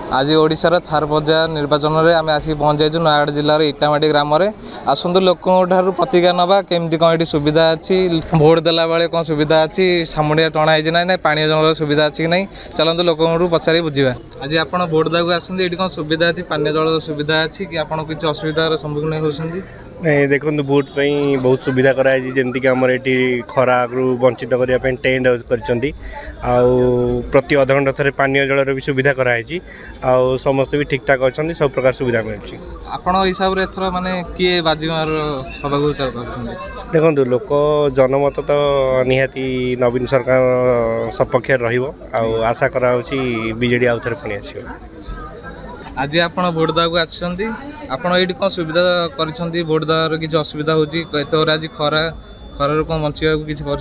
आज ओडिशार थार पर्याय निर्वाचन में आम आसिक पहुँच जाइए नयागढ़ जिलार इटामाटी ग्राम में आसतु लोकों प्रतिज्ञा नवा केमती कौन ये सुविधा अच्छी भोट देला बेले कौन सुविधा अच्छी सामुंडिया टणा है ना पानी जल सुविधा अच्छी कि नहीं चलते लोकों पचारि बुझा आज आप भोट देवाक आसते ये कौन सुविधा अच्छी पानी जल सुविधा अच्छी कि आप किसी असुविधार सम्मुखीन होती नहीं देखो भोट पर बहुत सुविधा कराई जमीक आमर ये खरा आगु वंचित करने टेंट प्रति अध घंटा थे पानी जलर भी सुविधा कराई समस्ते भी ठीक ठाक अच्छा सब प्रकार सुविधा मिलूँ आपण हिसाब से एथर माने किए बाजीमार हवाक देखो लोक जनमत तो निहाती नवीन सरकार सपक्ष रशा करा बीजेडी आउ थे पुणी आस आज आप भोट देवाक आसछन्ती आपण ये कौन सुविधा कर भोट देवार किसी असुविधा होती आज खरा खरार कौन बचा किसी कर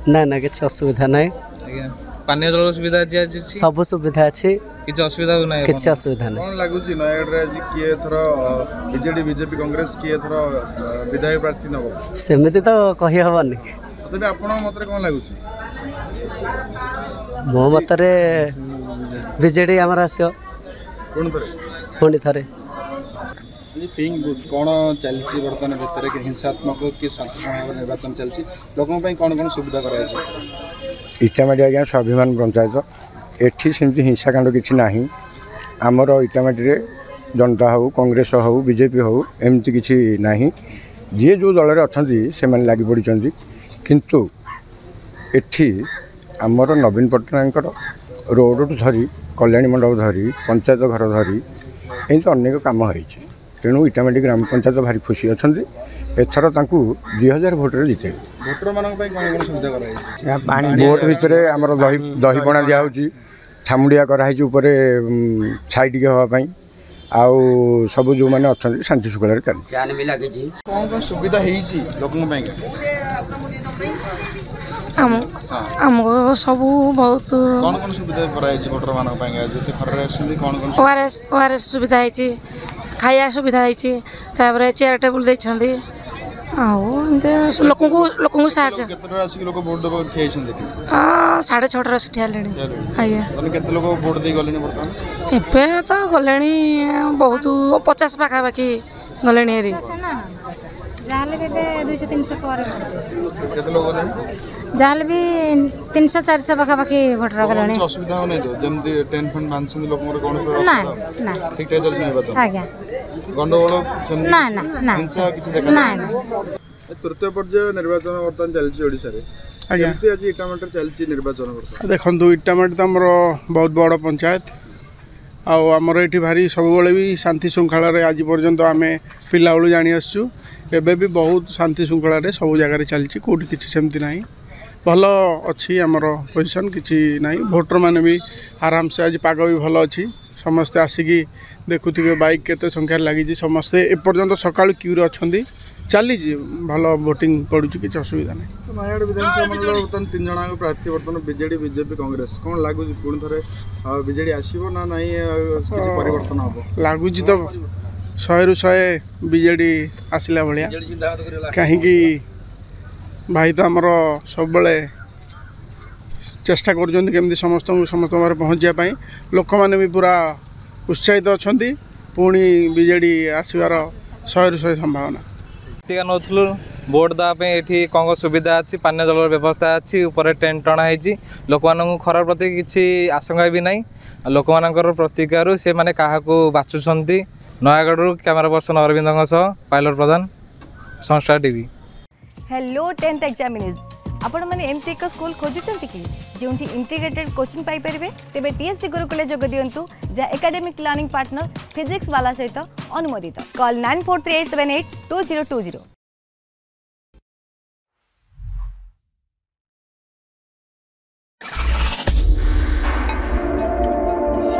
ना किसी असुविधा ना पानी जल सुविधा अच्छी सब सुविधा अच्छी किसी असुविधा ना किसी असुविधा ना कौन लगुच नयागढ़ आज किए थर बीजेडी बीजेपी कांग्रेस किए थर विधायक प्रार्थी नब सेमती तो कही हबनी तबे आपण मत कौन लगुच मो मत बीजेडी आमर आसो पुणी थे कौन चलती बर्तमान भितर कि हिंसात्मक कि शांतिपूर्ण निर्वाचन चलती लोकों कौन कौन सुविधा कराई इटामाटी आज्ञा स्वाभिमान पंचायत एठी सेमती हिंसाकांड किसी ना आमर इटामाटी जनता हो कांग्रेस हो बीजेपी हो एमती किसी ना जी जो दल अच्छा से लगी पड़ी किंतु एठी आमर नवीन पट्टनायक रोड धरी कल्याणी मंडप धरी पंचायत घर धरी एमती अनेक कम हो तेणु इटामाटी ग्राम पंचायत भारी खुशी अच्छा एथर 2000 भोट जिते भोट भितर आमर दही पणा दिखाई छामुंडिया कराई छाई टे हाँपाई आउ सब जो मैंने अच्छा शांति शुक्ला चलती कौन कौन सुविधा हमको सब बहुत कौन कौन सुविधा कराई भोटर मान कौन कौन ओआरएस सुविधा है खाया सुविधा है चेयर टेबुल देखते लोक साहय 6:30 आसिक भोट दे गले एवं तो गले बहुत 50 पाखापाखि गले हेरी जहाँ भी 300-400 पाखापाखि भोटर गले तृतीय पर्याय निर्वाचन बर्तमान चलती इटामाटी चलती निर्वाचन देखो इटामाटी तो आमर बहुत बड़ पंचायत आमर ये भारी सब भी शांति श्रृंखला आज पर्यंत आम पिला बेलू जानी आसचु एबे भी बहुत शांति श्रृंखला सब जगह चलती कौटी किसी सेमती ना भल अच्छी आमर पोजिशन किसी ना भोटर मैंने भी आराम से आज पाग भी भल अच्छी समस्ते आसिकी देखुवे बाइक केते संख्यार लगी समस्ते एपर्यंत सकाल क्यूरे अच्छा चली भल भोटिंग पड़ू किसी असुविधा नहीं नयागढ़ विधानसभा मंडल बर्तमान 3 जन प्रार्थी बर्तमान बीजेडी बीजेपी कांग्रेस कौन लगुच पुणी थे बीजेडी आसो ना नहीं किसी परिवर्तन हम लगुच तो 100 बीजेडी आसला भाया कहीं भाई तो आमर सब चेष्टा कर समस्त पहुँच जाए लोक मैंने भी पूरा उत्साहित अच्छा पुणी बीजेडी आसबार 100 संभावना नौलु भोट देवाई ये कौन सुविधा अच्छी पानी जल व्यवस्था अच्छी ऊपर टेंट टणाई लोक मान खरार प्रति किसी आशंका भी ना लोक मान प्रतिज्ञारू से मैंने क्या बाछुंट Nayagarh camera person Arvind Pilot Pradhan संस्था टीवी। हेलो 10th एग्जामिनीज आपण मैंने एमती एक स्कूल खोजुचंती कि जोंठी इंटीग्रेटेड कोचिंग पाई परिबे तेबे टीएससी गुरुकुल जोग दियंतु जा एकेडमिक लर्निंग पार्टनर फिजिक्स वाला सहित अनुमोदित कॉल 9438782020।